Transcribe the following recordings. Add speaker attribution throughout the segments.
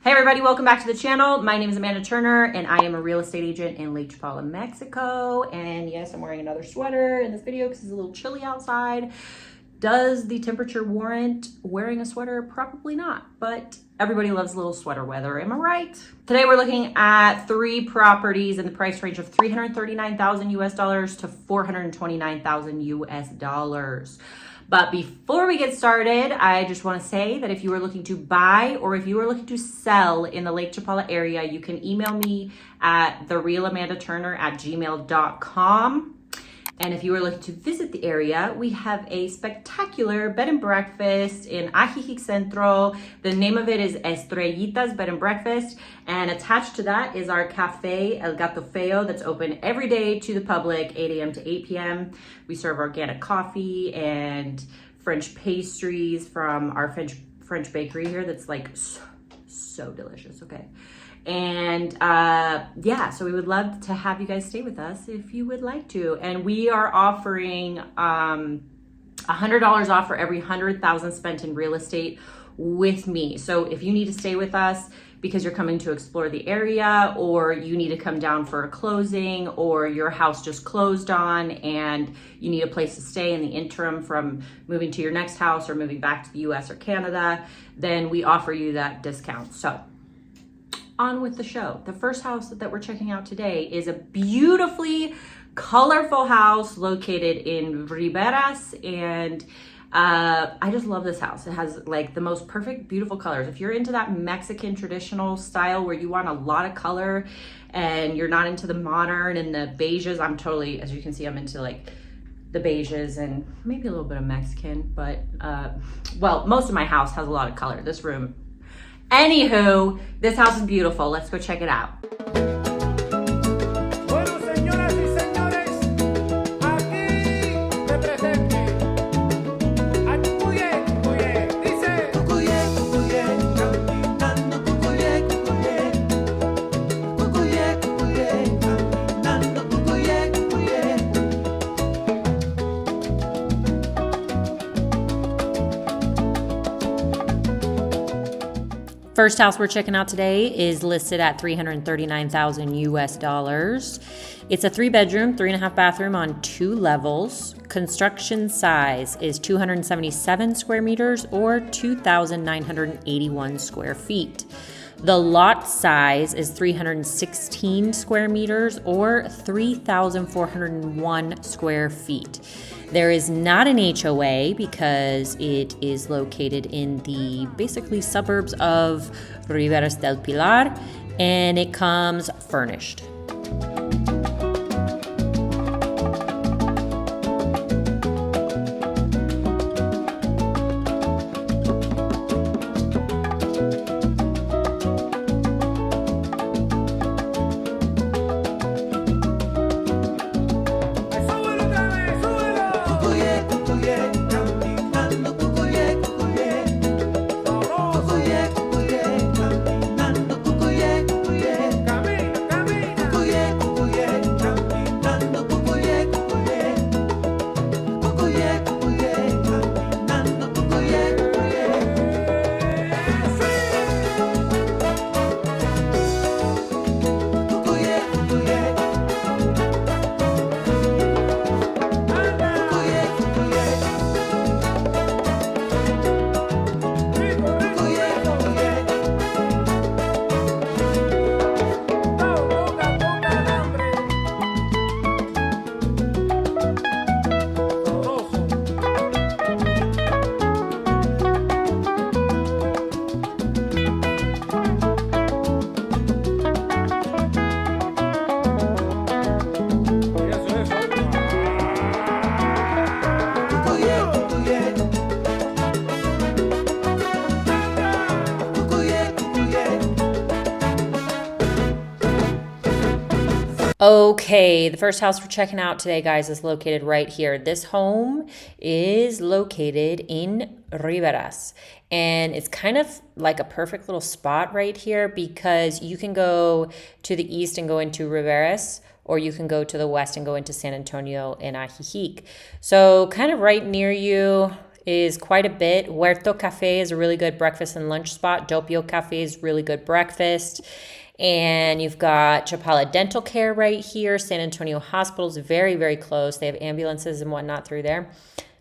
Speaker 1: Hey everybody, welcome back to the channel. My name is Amanda Turner and I am a real estate agent in Lake Chapala, Mexico. And yes, I'm wearing another sweater in this video because it's a little chilly outside. Does the temperature warrant wearing a sweater? Probably not, but everybody loves a little sweater weather, am I right? Today we're looking at 3 properties in the price range of $339,000 US dollars to $429,000 US dollars. But before we get started, I just want to say that if you are looking to buy or if you are looking to sell in the Lake Chapala area, you can email me at therealamandaturner@gmail.com. And if you are looking to visit the area, we have a spectacular bed and breakfast in Ajijic Centro. The name of it is Estrellita's Bed and Breakfast. And attached to that is our cafe, El Gato Feo, that's open every day to the public, 8 a.m. to 8 p.m. We serve organic coffee and French pastries from our French bakery here that's like so delicious, okay? And yeah, so we would love to have you guys stay with us if you would like to. And we are offering $100 off for every 100,000 spent in real estate with me. So if you need to stay with us because you're coming to explore the area, or you need to come down for a closing, or your house just closed on and you need a place to stay in the interim from moving to your next house or moving back to the US or Canada, then we offer you that discount. So on with the show. The first house that we're checking out today is a beautifully colorful house located in Riberas, and I just love this house. It has like the most perfect, beautiful colors. If you're into that Mexican traditional style where you want a lot of color and you're not into the modern and the beiges, I'm totally, as you can see, I'm into like the beiges and maybe a little bit of Mexican, but well, most of my house has a lot of color. This room. Anywho, this house is beautiful. Let's go check it out. First house we're checking out today is listed at $339,000 US dollars. It's a 3-bedroom, 3.5 bathroom on 2 levels. Construction size is 277 square meters or 2,981 square feet. The lot size is 316 square meters or 3,401 square feet. There is not an HOA because it is located in the basically suburbs of Riberas del Pilar, and it comes furnished. Okay, the first house we're checking out today, guys, is located right here. This home is located in Riberas, and it's kind of like a perfect little spot right here because you can go to the east and go into Riberas, or you can go to the west and go into San Antonio and Ajijic. So kind of right near you
Speaker 2: is quite a bit. Huerto Cafe is a really good breakfast and lunch spot. Doppio Cafe is really good breakfast. And you've got Chapala Dental Care right here. San Antonio Hospital is very, very close. They have ambulances and whatnot through there,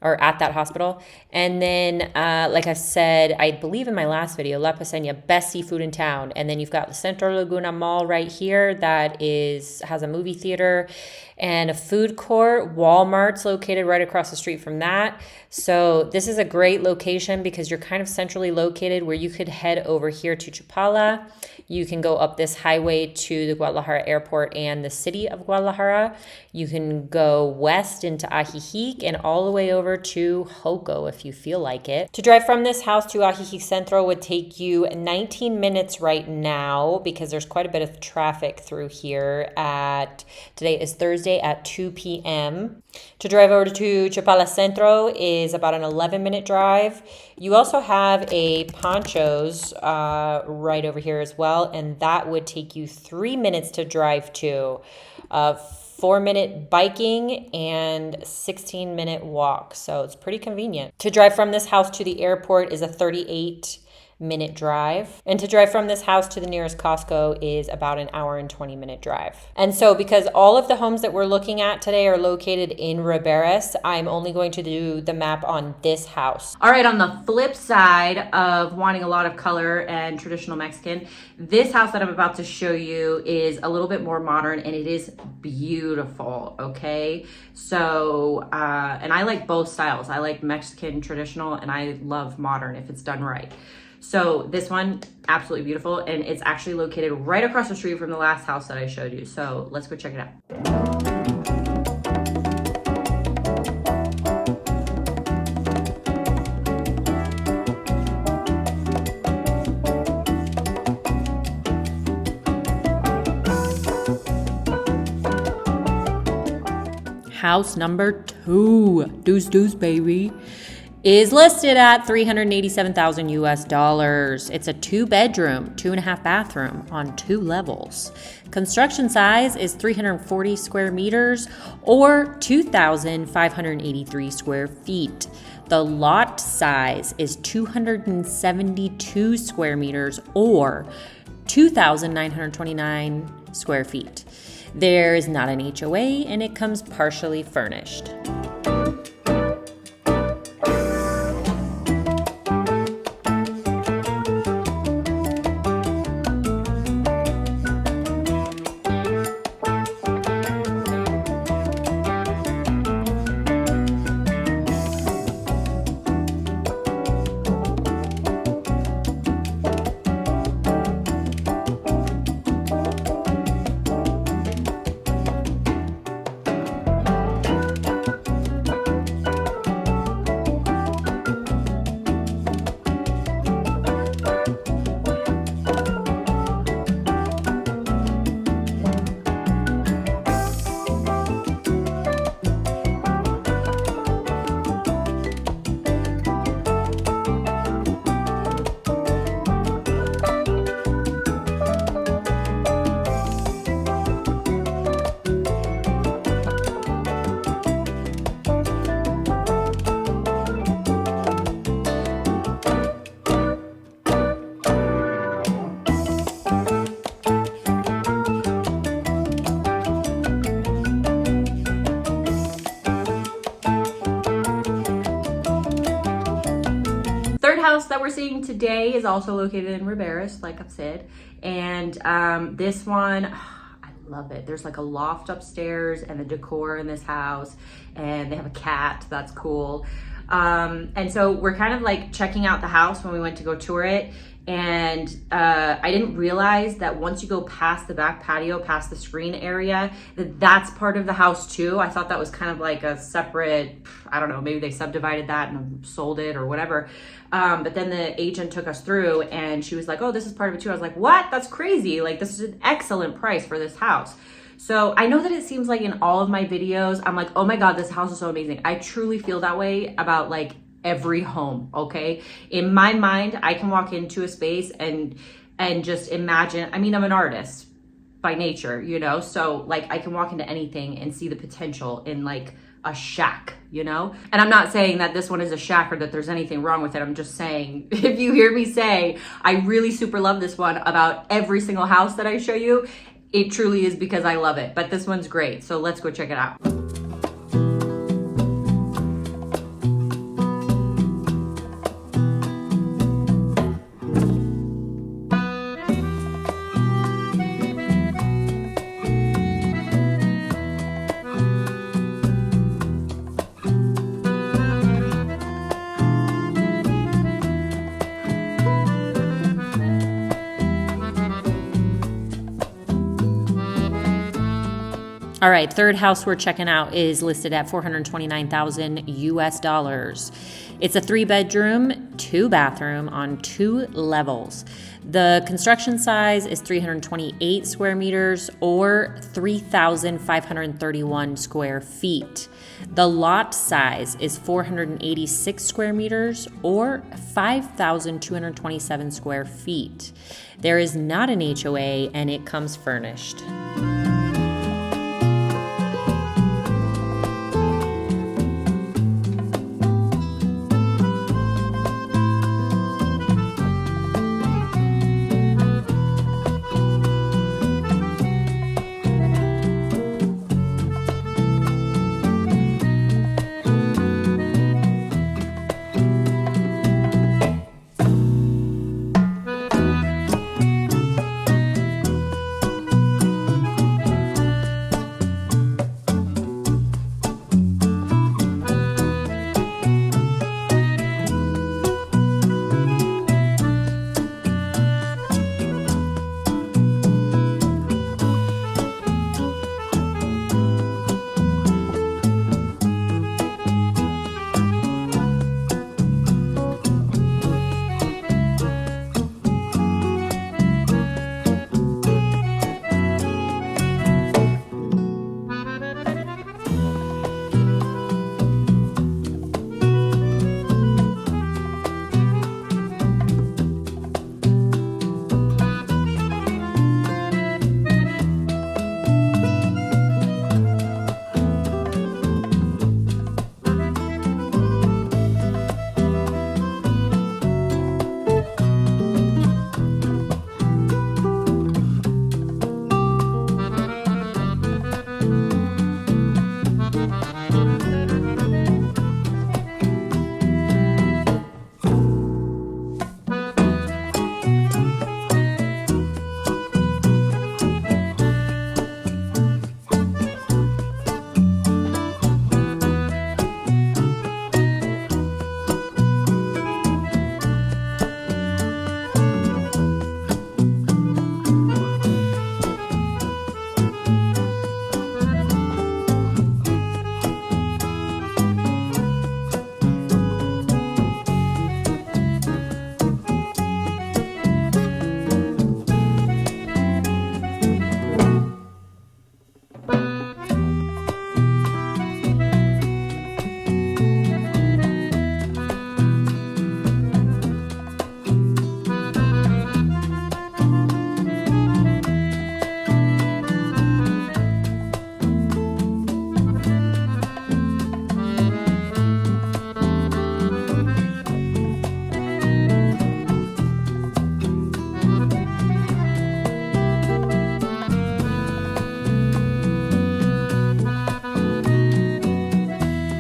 Speaker 2: or at that hospital. And then, like I said, I believe in my last video, La Paseña, best seafood in town. And then you've got the Centro Laguna Mall right here that has a movie theater and a food court. Walmart's located right across the street from that. So this is a great location because you're kind of centrally located where you could head over here to Chapala. You can go up this highway to the Guadalajara airport and the city of Guadalajara. You can go west into Ajijic and all the way over to Joco if you feel like it. To drive from this house to Ajijic Centro would take you 19 minutes right now because there's quite a bit of traffic through here today is Thursday at 2 p.m. To drive over to Chapala Centro is about an 11-minute drive. You also have a Ponchos right over here as well, and that would take you 3 minutes to drive to. 4-minute biking and 16-minute walk. So it's pretty convenient. To drive from this house to the airport is a 38-minute drive. And to drive from this house to the nearest Costco is about an hour and 20-minute drive. And so because all of the homes that we're looking at today are located in Riberas, I'm only going to do the map on this house.
Speaker 1: All right, on the flip side of wanting a lot of color and traditional Mexican, this house that I'm about to show you is a little bit more modern and it is beautiful, okay? So, and I like both styles. I like Mexican traditional and I love modern if it's done right. So this one, absolutely beautiful. And it's actually located right across the street from the last house that I showed you. So let's go check it out.
Speaker 2: House number 2, deuce baby, is listed at $387,000 US. It's a 2-bedroom, 2.5 bathroom on 2 levels. Construction size is 340 square meters or 2,583 square feet. The lot size is 272 square meters or 2,929 square feet. There is not an HOA and it comes partially furnished.
Speaker 1: House that we're seeing today is also located in Riberas, like I've said, and this one, I love it. There's like a loft upstairs and the decor in this house, and they have a cat. That's cool. And so we're kind of like checking out the house when we went to go tour it, and I didn't realize that once you go past the back patio, past the screen area, that's part of the house too. I thought that was kind of like a separate, I don't know, maybe they subdivided that and sold it or whatever. But then the agent took us through and she was like, oh, this is part of it too. I was like, what? That's crazy. Like, this is an excellent price for this house. So I know that it seems like in all of my videos, I'm like, oh my God, this house is so amazing. I truly feel that way about like every home, okay? In my mind, I can walk into a space and just imagine, I mean, I'm an artist by nature, you know? So like I can walk into anything and see the potential in like a shack, you know? And I'm not saying that this one is a shack or that there's anything wrong with it. I'm just saying, if you hear me say, I really super love this one about every single house that I show you, it truly is because I love it. But this one's great. So let's go check it out.
Speaker 2: All right, third house we're checking out is listed at $429,000 US. It's a 3-bedroom, 2-bathroom on 2 levels. The construction size is 328 square meters or 3,531 square feet. The lot size is 486 square meters or 5,227 square feet. There is not an HOA and it comes furnished.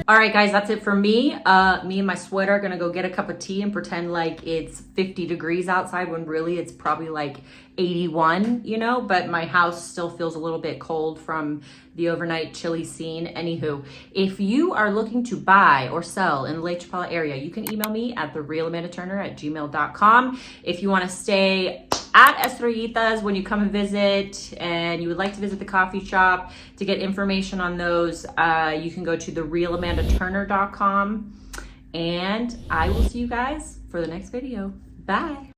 Speaker 1: All right, guys, that's it for me. Me and my sweater are gonna go get a cup of tea and pretend like it's 50 degrees outside when really it's probably like 81, you know, but my house still feels a little bit cold from the overnight chilly scene. Anywho, if you are looking to buy or sell in the Lake Chapala area, you can email me at therealamandaturner@gmail.com. If you wanna stay at Estrellita's when you come and visit and you would like to visit the coffee shop to get information on those, you can go to therealamandaturner.com, and I will see you guys for the next video. Bye.